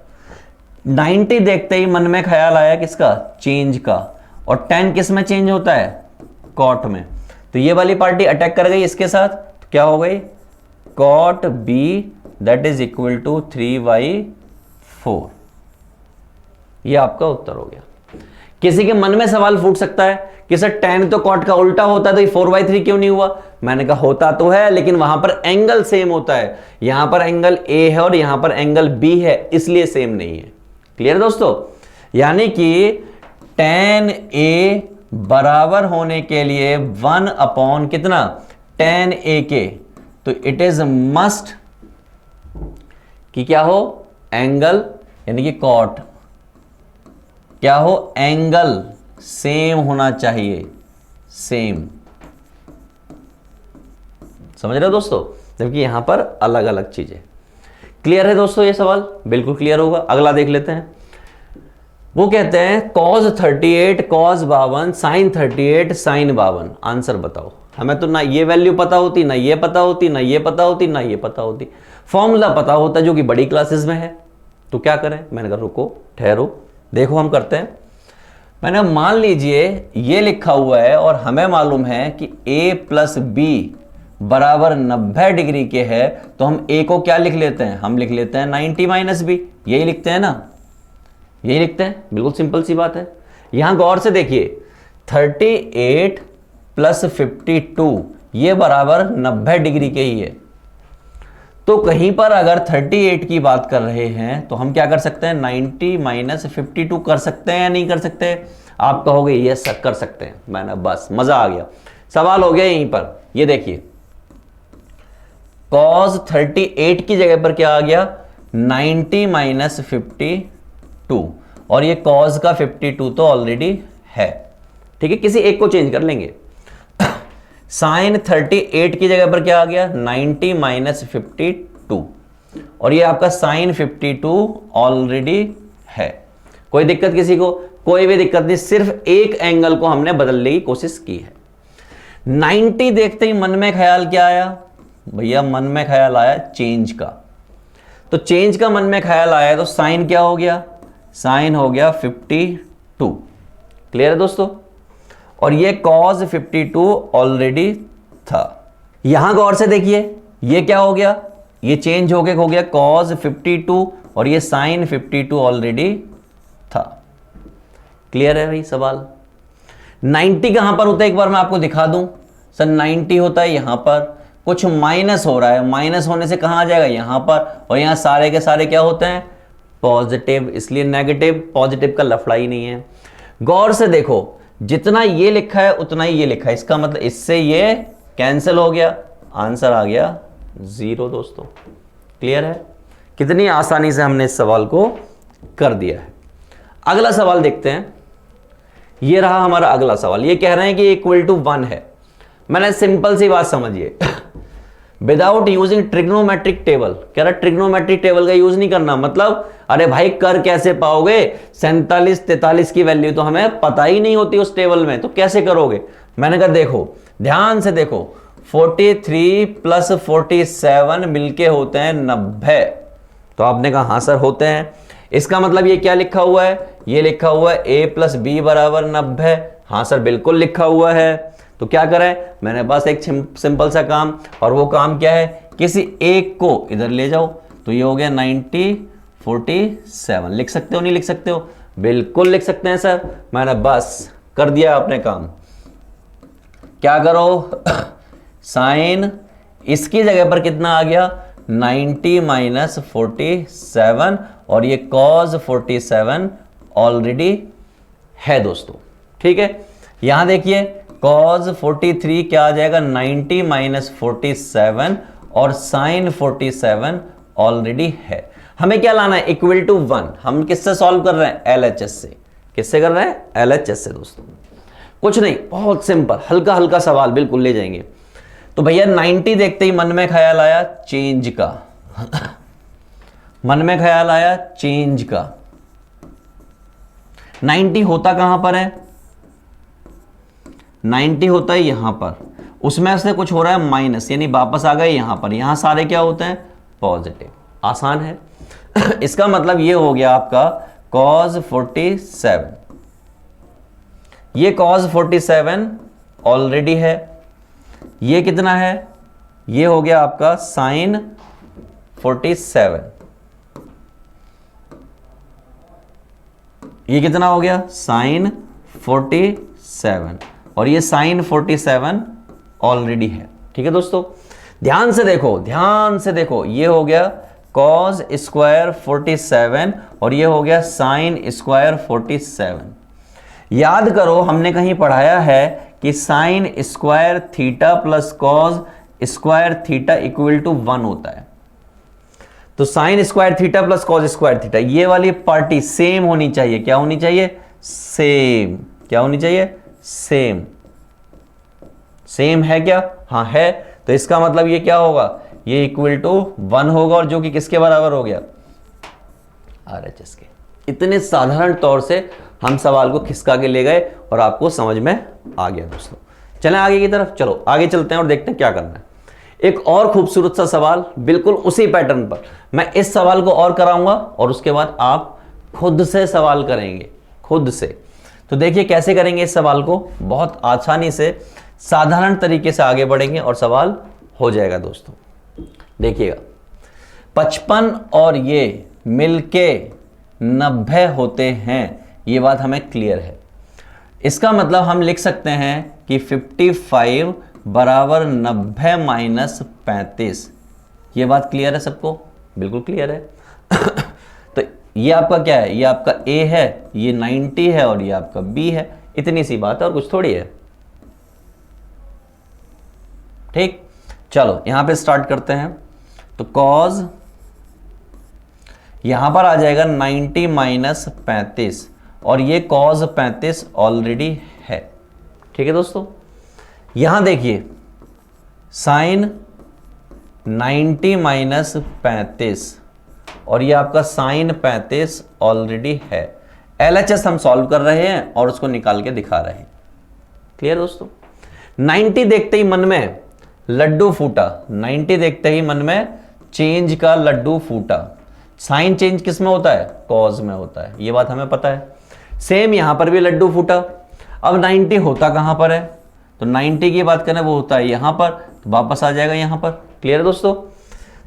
A: 90 देखते ही मन में ख्याल आया किसका, चेंज का, और 10 किस में चेंज होता है, कॉट में। तो ये वाली पार्टी अटैक कर गई इसके साथ, तो क्या हो गई, cot B that is equal to 3/4। ये आपका उत्तर हो गया। किसी के मन में सवाल फूट सकता है कि सर tan तो कॉट का उल्टा होता है तो ये 4/3 क्यों नहीं हुआ? मैंने कहा होता तो है, लेकिन वहां पर एंगल सेम होता है। यहां पर एंगल A है और यहां पर एंगल B है, इसलिए सेम नहीं है। क्लियर दोस्तों? यानी कि tan A बराबर होने के लिए 1 कितना, tan A के, तो इट इज मस्ट कि क्या हो, एंगल यानी कि कॉट क्या हो, एंगल सेम होना चाहिए, सेम। समझ रहे हो दोस्तों? जबकि यहां पर अलग अलग चीजें। क्लियर है दोस्तों? ये सवाल बिल्कुल क्लियर होगा। अगला देख लेते हैं। वो कहते हैं cos 38 cos 52 sin 38 sin 52। Answer बताओ। हमें तो ना ये वैल्यू पता होती, ना ये पता होती, ना ये पता होती, ना ये पता होती। फॉर्मूला पता होता जो कि बड़ी क्लासेस में है, तो क्या करें? मैंने कहा रुको, ठहरो, देखो हम करते हैं। मैंने मान लीजिए ये लिखा हुआ है और हमें मालूम है कि a प्लस बी बराबर 90 डिग्री के है, तो हम a को क्या लिख लेते हैं, हम लिख लेते हैं 90 माइनस बी, यही लिखते हैं ना, यही लिखते हैं, बिल्कुल सिंपल सी बात है। यहां गौर से देखिए 38 प्लस 52 ये बराबर 90 डिग्री के ही है। तो कहीं पर अगर 38 की बात कर रहे हैं तो हम क्या कर सकते हैं, 90 माइनस 52 कर सकते हैं या नहीं कर सकते? आप कहोगे ये सब कर सकते हैं। मैंने बस मजा आ गया, सवाल हो गया यहीं पर। ये देखिए cos 38 की जगह पर क्या आ गया, 90 माइनस 52, और ये cos का 52 तो ऑलरेडी है, ठीक है, किसी एक को चेंज कर लेंगे। साइन 38 की जगह पर क्या आ गया, 90 माइनस 52, और ये आपका साइन 52 ऑलरेडी है। कोई दिक्कत किसी को? कोई भी दिक्कत नहीं, सिर्फ एक एंगल को हमने बदलने की कोशिश की है। 90 देखते ही मन में ख्याल क्या आया भैया, मन में ख्याल आया चेंज का। तो चेंज का मन में ख्याल आया तो साइन क्या हो गया, साइन हो गया 52। क्लियर है दोस्तों? और ये cos 52 ऑलरेडी था। यहां गौर से देखिए ये क्या हो गया, ये चेंज हो गया cos 52, और ये sin 52 ऑलरेडी था। क्लियर है भाई सवाल? 90 कहां पर होता है एक बार मैं आपको दिखा दूं। सर 90 होता है यहां पर, कुछ माइनस हो रहा है, माइनस होने से कहां आ जाएगा, यहां पर, और यहां सारे के सारे क्या होते हैं, पॉजिटिव, इसलिए नेगेटिव पॉजिटिव का लफड़ा ही नहीं है। गौर से देखो जितना ये लिखा है उतना ही ये लिखा है, इसका मतलब इससे ये कैंसिल हो गया, आंसर आ गया 0 दोस्तों। क्लियर है? कितनी आसानी से हमने इस सवाल को कर दिया है। अगला सवाल देखते हैं। ये रहा हमारा अगला सवाल। ये कह रहे हैं कि इक्वल टू 1 है। मैंने सिंपल सी बात समझिए, विदाउट यूजिंग ट्रिग्नोमेट्रिक टेबल, कह रहा ट्रिग्नोमेट्रिक टेबल का यूज नहीं करना। मतलब अरे भाई कर कैसे पाओगे, 47 43 की वैल्यू तो हमें पता ही नहीं होती उस टेबल में, तो कैसे करोगे? मैंने कहा देखो ध्यान से देखो, 43 प्लस 47 मिलके होते हैं 90। तो आपने कहा हाँ सर होते हैं। इसका मतलब ये क्या लिखा हुआ है, ये लिखा हुआ है a प्लस बी बराबर 90। हाँ सर बिल्कुल लिखा हुआ है। तो क्या करें, मैंने बस एक सिंपल सा काम, और वो काम क्या है, किसी एक को इधर ले जाओ, तो ये हो गया 90 47। लिख सकते हो नहीं लिख सकते हो? बिल्कुल लिख सकते हैं सर। मैंने बस कर दिया आपने काम। क्या करो साइन इसकी जगह पर कितना आ गया, 90 माइनस 47, और ये cos 47 ऑलरेडी है दोस्तों। ठीक है, यहां देखिए cos 43 क्या आ जाएगा, 90 माइनस 47, और sin 47 ऑलरेडी है। हमें क्या लाना है, इक्वल टू 1। हम किससे सॉल्व कर रहे हैं, LHS से। किससे कर रहे हैं, LHS से दोस्तों। कुछ नहीं, बहुत सिंपल, हल्का हल्का सवाल, बिल्कुल ले जाएंगे। तो भैया 90 देखते ही मन में ख्याल आया चेंज का मन में ख्याल आया चेंज का। 90 होता कहां पर है, 90 होता है यहां पर, उसमें से कुछ हो रहा है माइनस, यानी वापस आ गए यहां पर। यहां सारे क्या होते हैं, पॉजिटिव। आसान है इसका मतलब ये हो गया आपका cos 47। ये cos 47 ऑलरेडी है। ये कितना है, ये हो गया आपका sin 47। ये कितना हो गया, sin 47, और ये sin 47 ऑलरेडी है। ठीक है दोस्तों, ध्यान से देखो, ध्यान से देखो, ये हो गया cos स्क्वायर 47, और ये हो गया sin स्क्वायर 47। याद करो हमने कहीं पढ़ाया है कि sin square theta plus cos square theta equal to 1 होता है। तो sin square theta plus cos square theta, ये वाली पार्टी सेम होनी चाहिए। क्या होनी चाहिए, सेम। क्या होनी चाहिए, सेम। सेम है क्या, हाँ है। तो इसका मतलब ये क्या होगा, ये इक्वल टू 1 होगा, और जो कि किसके बराबर हो गया, RHS के। इतने साधारण तौर से हम सवाल को खिसका के ले गए और आपको समझ में आ गया दोस्तों। चलें आगे की तरफ, चलो आगे चलते हैं और देखते हैं क्या करना है। एक और खूबसूरत सा सवाल बिल्कुल उसी पैटर्न पर। मैं इस सवाल को और कराऊंगा और उसके बाद आप खुद से सवाल करेंगे, खुद से। तो देखिए कैसे करेंगे इस सवाल को, बहुत आसानी से साधारण तरीके से आगे बढ़ेंगे और सवाल हो जाएगा दोस्तों। देखिएगा 55 और ये मिलके 90 होते हैं, ये बात हमें क्लियर है। इसका मतलब हम लिख सकते हैं कि 55 बराबर 90 माइनस 35। ये बात क्लियर है सबको? बिल्कुल क्लियर है। तो ये आपका क्या है, ये आपका A है, ये 90 है और ये आपका B है। इतनी सी बात है और कुछ थोड़ी है। ठीक, चलो यहां पे स्टार्ट करते हैं। तो कॉज यहां पर आ जाएगा 90 माइनस 35 और ये कॉज 35 ऑलरेडी है। ठीक है दोस्तों, यहां देखिए साइन 90 माइनस 35 और ये आपका साइन 35 ऑलरेडी है। LHS हम सॉल्व कर रहे हैं और उसको निकाल के दिखा रहे हैं। क्लियर दोस्तों? 90 देखते ही मन में लड्डू फूटा, 90 देखते ही मन में चेंज का लड्डू फूटा। साइन चेंज किस में होता है? कॉज में होता है, ये बात हमें पता है। सेम यहां पर भी लड्डू फूटा। अब 90 होता कहां पर है? तो 90 की बात करें वो होता है यहां पर, तो वापस आ जाएगा यहां पर। क्लियर है दोस्तों?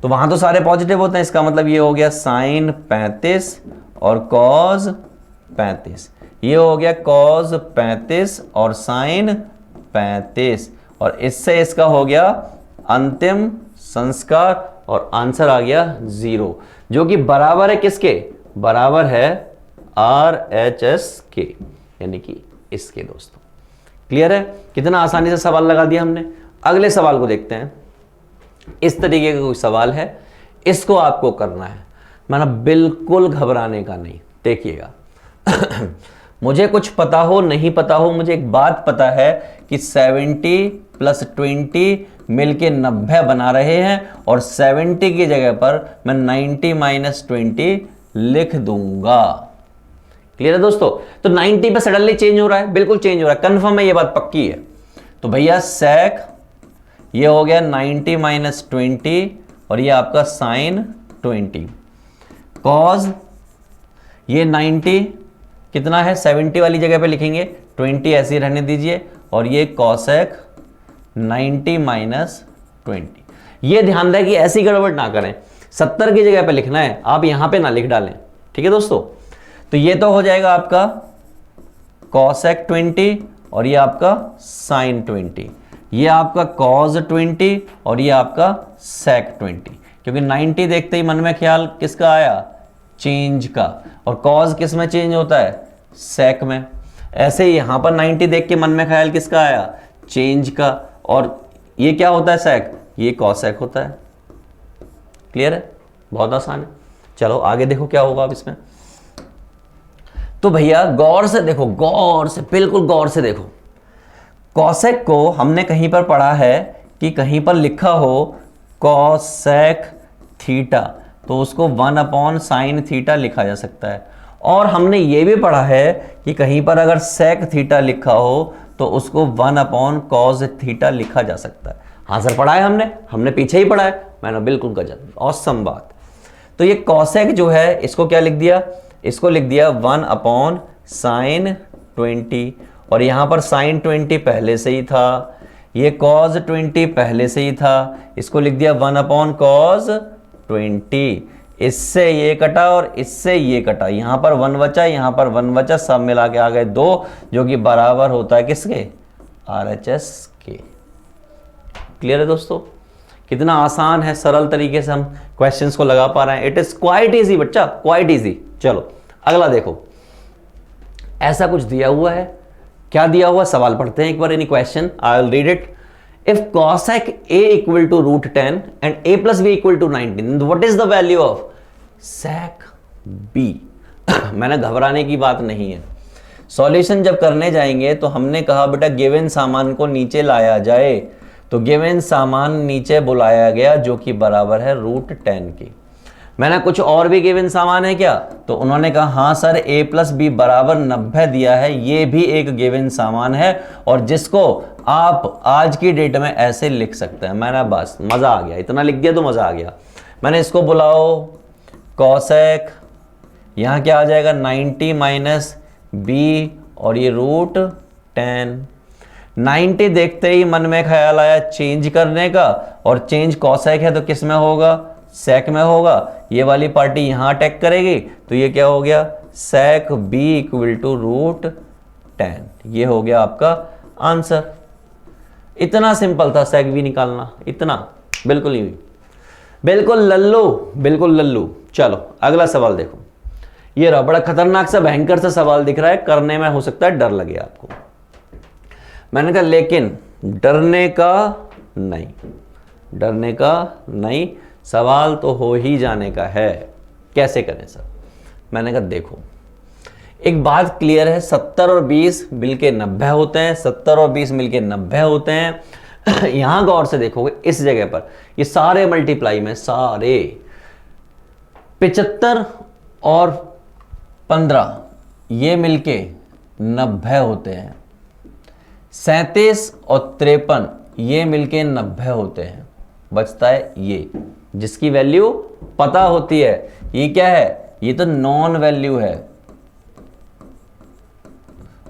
A: तो वहां तो सारे पॉजिटिव होते हैं, इसका मतलब ये हो गया साइन 35 और कॉज 35। ये हो गया कॉज 35 और साइन 35 और इससे इसका हो गया अंतिम संस्कार और आंसर आ गया 0, जो कि बराबर है किसके? बराबर है RHS के, यानी कि इसके। दोस्तों क्लियर है? कितना आसानी से सवाल लगा दिया हमने। अगले सवाल को देखते हैं। इस तरीके का कोई सवाल है, इसको आपको करना है, माना बिल्कुल घबराने का नहीं। देखिएगा मुझे कुछ पता हो नहीं पता हो, मुझे एक बात पता है कि 70 प्लस 20 मिलके 90 बना रहे हैं और 70 की जगह पर मैं 90 माइनस 20 लिख दूंगा। क्लियर है दोस्तों? तो 90 पे सडनली चेंज हो रहा है, बिल्कुल चेंज हो रहा है, कंफर्म है, ये बात पक्की है। तो भैया सेक ये हो गया 90 माइनस 20 और ये आपका साइन 20। कॉज ये 90 कितना है, 70 वाली जगह पे लिखेंगे, 20 ऐसे ही रहने दीजिए और ये कॉसेक 90 माइनस 20। ये ध्यान दें कि ऐसी गड़बड़ ना करें, 70 की जगह पे लिखना है, आप यहां पे ना लिख डालें। ठीक है दोस्तों? तो ये तो हो जाएगा आपका कॉसेक 20 और ये आपका साइन 20, ये आपका कॉज 20 और ये आपका सेक 20। क्योंकि 90 देखते ही मन में ख्याल किसका आया? चेंज का। और कॉज किस में चेंज होता है? सेक में। ऐसे ही यहां पर 90 देख के मन में ख्याल किसका आया? चेंज का। और ये क्या होता है? सेक। ये कॉसेक होता है। क्लियर है? बहुत आसान है। चलो आगे देखो क्या होगा अब इसमें। तो भैया गौर से देखो, गौर से, बिल्कुल गौर से देखो। कॉसेक को हमने कहीं पर पढ़ा है कि कहीं पर लिखा हो कॉसेक थीटा, तो उसको 1 अपॉन साइन थीटा लिखा जा सकता है। और हमने ये भी पढ़ा है कि कहीं पर अगर सेक थीटा लिखा हो तो उसको 1 अपॉन कॉज थीटा लिखा जा सकता है। हाँ सर पढ़ा है हमने पीछे ही पढ़ा है। मैंने बिल्कुल गजब, ऑसम बात। तो ये कॉसेक जो है इसको क्या लिख दिया? इसको लिख दिया 1 अपॉन साइन 20 और यहां पर साइन 20 पहले से ही था, ये कॉज 20 पहले से ही था, इसको लिख दिया 1 अपॉन कॉज 20। इससे ये कटा और इससे ये कटा, यहां पर 1 बचा, यहां पर 1 बचा, सब मिला के आ गए 2, जो कि बराबर होता है किसके? RHS के। क्लियर है दोस्तों? कितना आसान है, सरल तरीके से हम क्वेश्चंस को लगा पा रहे हैं। इट इज क्वाइट इजी बच्चा, क्वाइट इजी। चलो अगला देखो, ऐसा कुछ दिया हुआ है। क्या दिया हुआ? सवाल पढ़ते हैं एक बार। In question I will read it. If cosec a equal to √10 and a plus b equal to 19, what is the value of sec b? मैंने घबराने की बात नहीं है। सॉल्यूशन जब करने जाएंगे तो हमने कहा बेटा गिवन सामान को नीचे लाया जाए, तो गिवन सामान नीचे बुलाया गया जो कि बराबर है √10 की। मैंने कुछ और भी गिवन सामान है क्या? तो उन्होंने कहा हाँ सर a प्लस बी बराबर 90 दिया है, ये भी एक गिवन सामान है और जिसको आप आज की डेट में ऐसे लिख सकते हैं। मैंने बस मजा आ गया, इतना लिख दिया तो मजा आ गया। मैंने इसको बुलाओ कॉसेक, यहाँ क्या आ जाएगा 90 माइनस बी और ये रूट 10। 90 देखते ही मन में ख्याल आया चेंज करने का, और चेंज कॉसेक है तो किस में होगा, सेक में होगा। ये वाली पार्टी यहां अटैक करेगी तो ये क्या हो गया, सेक बी इक्वल टू रूट 10। ये हो गया आपका आंसर। इतना सिंपल था सेक बी निकालना, इतना बिल्कुल ही बिल्कुल लल्लू, बिल्कुल लल्लू। चलो अगला सवाल देखो, ये रहा, बड़ा खतरनाक सा भयंकर सा सवाल दिख रहा है, करने में हो सकता है डर लगे आपको। मैंने कहा लेकिन डरने का नहीं, डरने का नहीं, सवाल तो हो ही जाने का है। कैसे करें सर? मैंने कहा देखो, एक बात क्लियर है, 70 और 20 मिलके 90 होते हैं, 70 और 20 मिलके 90 होते हैं। यहां गौर से देखोगे इस जगह पर ये सारे मल्टीप्लाई में सारे 75 और 15 ये मिलके 90 होते हैं, 37 और 53 ये मिलके 90 होते हैं। बचता है ये जिसकी वैल्यू पता होती है। ये क्या है, ये तो नॉन वैल्यू है,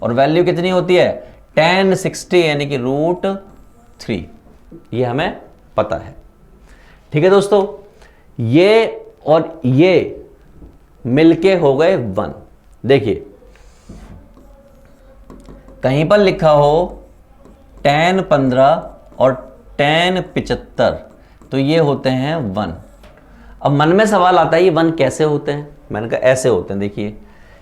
A: और वैल्यू कितनी होती है, tan 60 यानी कि रूट 3। ये हमें पता है। ठीक है दोस्तों, ये और ये मिलके हो गए 1। देखिए कहीं पर लिखा हो tan 15 और tan 75 तो ये होते हैं 1। अब मन में सवाल आता है ये 1 कैसे होते हैं? मैंने कहा ऐसे होते हैं। देखिए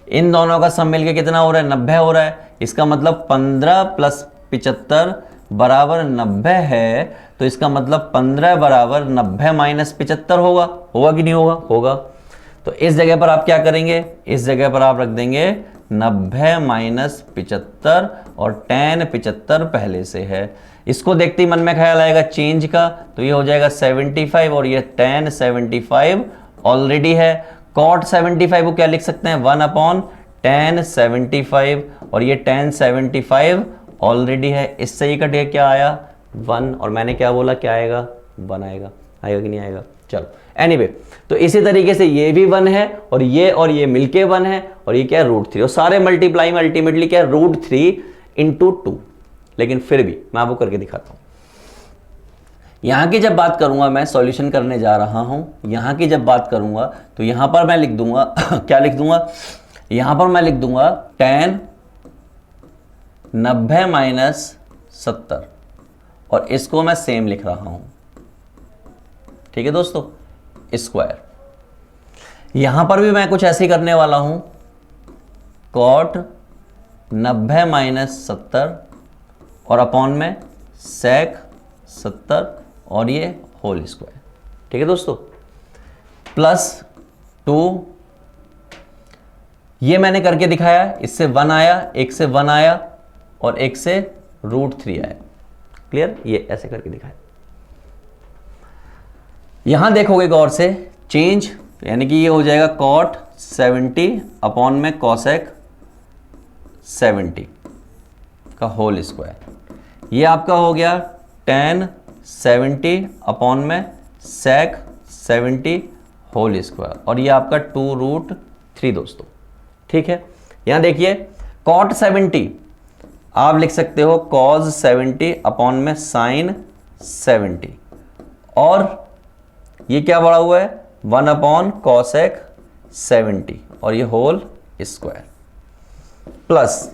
A: इन दोनों का सम मिलके कितना हो रहा है, 90 हो रहा है। इसका मतलब 15 प्लस 75 बराबर 90 है, तो इसका मतलब 15 बराबर 90 माइनस 75 होगा। होगा कि नहीं होगा? होगा। तो इस जगह पर आप क्या करेंगे, इस जगह पर आप रख देंगे 90 माइनस 75 और tan 75 पहले से है। इसको देखते ही मन में ख्याल आएगा चेंज का, तो ये हो जाएगा 75 और ये tan 75 ऑलरेडी है। cot 75 को क्या लिख सकते हैं, 1 अपॉन tan 75 और ये tan 75 ऑलरेडी है। इससे ये कट क्या आया 1, और मैंने क्या बोला क्या आएगा 1 आएगा। आएगा कि नहीं आएगा? चलो एनीवे, तो इसी तरीके से ये भी 1 है और ये मिलके 1 है, और ये क्या है रूट 3, और सारे मल्टीप्लाई में अल्टीमेटली क्या है रूट 3 इंटू 2। लेकिन फिर भी मैं आपको करके दिखाता हूं। यहां की जब बात करूंगा, मैं सॉल्यूशन करने जा रहा हूं, यहां की जब बात करूंगा तो यहां पर मैं लिख दूंगा क्या लिख दूंगा, यहां पर मैं लिख दूंगा tan 90 माइनस 70, और इसको मैं सेम लिख रहा हूं। ठीक है दोस्तों, स्क्वायर। यहां पर भी मैं कुछ ऐसे ही करने वाला हूं, cot 90 माइनस 70 और अपॉन में sec 70 और ये होल स्क्वायर। ठीक है दोस्तों, प्लस 2, ये मैंने करके दिखाया, इससे 1 आया, एक से 1 आया और एक से रूट 3 आया। क्लियर? ये ऐसे करके दिखाया। यहां देखोगे गौर से चेंज, यानी कि ये हो जाएगा cot 70 अपॉन में cosec 70 का होल स्क्वायर। ये आपका हो गया tan 70 अपॉन में sec 70 होल स्क्वायर, और ये आपका 2 रूट 3 दोस्तों। ठीक है, यहां देखिए cot 70 आप लिख सकते हो cos 70 अपॉन में sin 70, और ये क्या बढ़ा हुआ है 1 अपॉन cosec 70 और ये होल स्क्वायर, प्लस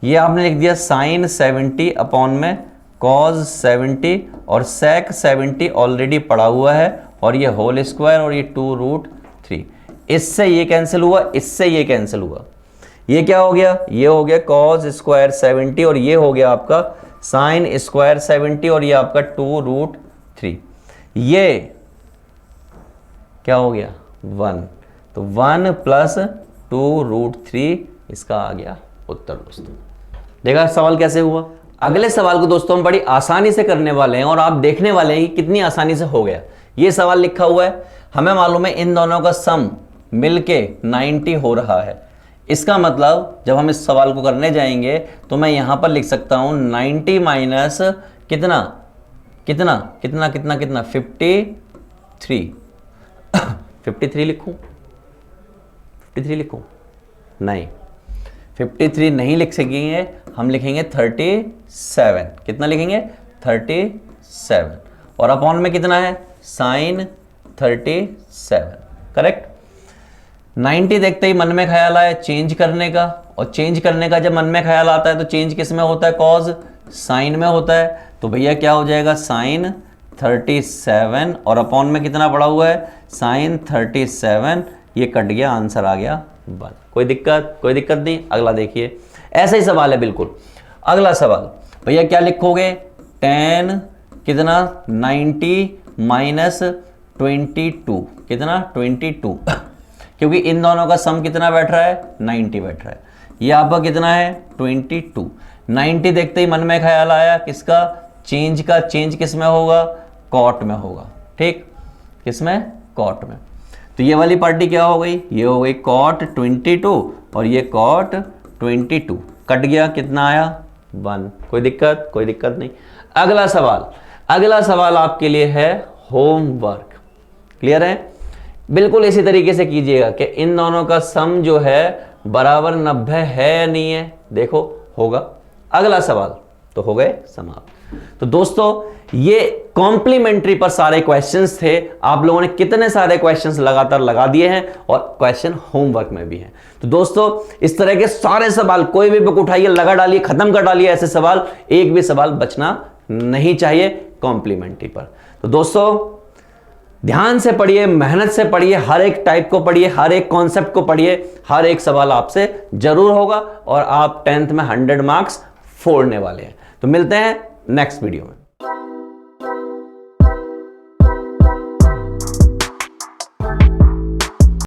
A: ये आपने लिख दिया sin 70 अपॉन में cos 70 और sec 70 ऑलरेडी पड़ा हुआ है, और ये होल स्क्वायर और ये 2 रूट 3। इससे ये कैंसिल हुआ, इससे ये कैंसिल हुआ, ये क्या हो गया, ये हो गया cos स्क्वायर 70 और ये हो गया आपका sin स्क्वायर 70 और ये आपका 2 रूट 3। ये क्या हो गया 1, तो 1 प्लस 2 रूट 3 इसका आ गया उत्तर दोस्तों। देखा सवाल कैसे हुआ। अगले सवाल को दोस्तों हम बड़ी आसानी से करने वाले हैं, और आप देखने वाले हैं कि कितनी आसानी से हो गया। ये सवाल लिखा हुआ है, हमें मालूम है इन दोनों का सम मिलके 90 हो रहा है। इसका मतलब जब हम इस सवाल को करने जाएंगे तो मैं यहां पर लिख सकता हूं 90 माइनस कितना कितना कितना कितना कितना 53 53 लिखूं, 53 लिखूं नहीं, 53 नहीं लिख सकेंगे, हम लिखेंगे 37। कितना लिखेंगे? 37। और अपॉन में कितना है? साइन 37। करेक्ट। 90 देखते ही मन में ख्याल आया चेंज करने का, और चेंज करने का जब मन में ख्याल आता है तो चेंज किस में होता है? कॉज साइन में होता है। तो भैया क्या हो जाएगा? साइन 37 और अपॉन में कितना पड़ा हुआ है? साइन 37। ये कट गया, आंसर आ गया 1। कोई दिक्कत? कोई दिक्कत नहीं। अगला देखिए, ऐसा ही सवाल है बिल्कुल। अगला सवाल भैया क्या लिखोगे? tan कितना? 90 माइनस 22। कितना? 22 क्योंकि इन दोनों का सम कितना बैठ रहा है? 90 बैठ रहा है। ये आपका कितना है? 22। 90 देखते ही मन में ख्याल आया किसका? चेंज का। चेंज किस में होगा? कॉट में होगा। ठीक, किस में? कॉट में। तो ये वाली पार्टी क्या हो गई? ये हो गई कॉट 22 और ये कॉट 22। कट गया, कितना आया? 1। कोई दिक्कत? कोई दिक्कत नहीं। अगला सवाल, अगला सवाल आपके लिए है होमवर्क। क्लियर है? बिल्कुल इसी तरीके से कीजिएगा कि इन दोनों का सम जो है बराबर 90 है या नहीं है। देखो होगा। अगला सवाल तो हो गए समाप्त। तो दोस्तों ये कॉम्प्लीमेंट्री पर सारे क्वेश्चंस थे। आप लोगों ने कितने सारे क्वेश्चंस लगातार लगा दिए हैं और क्वेश्चन होमवर्क में भी हैं। तो दोस्तों इस तरह के सारे सवाल कोई भी बुक उठाइए, लगा डालिए, खत्म कर डालिए ऐसे सवाल, एक भी सवाल बचना नहीं चाहिए कॉम्प्लीमेंट्री पर। तो दोस्तों ध्यान से पढ़िए, मेहनत से पढ़िए, हर एक टाइप को पढ़िए, हर एक कॉन्सेप्ट को पढ़िए, हर एक सवाल आपसे जरूर होगा और आप 10th में 100 मार्क्स फोड़ने वाले हैं। तो मिलते हैं नेक्स्ट वीडियो में।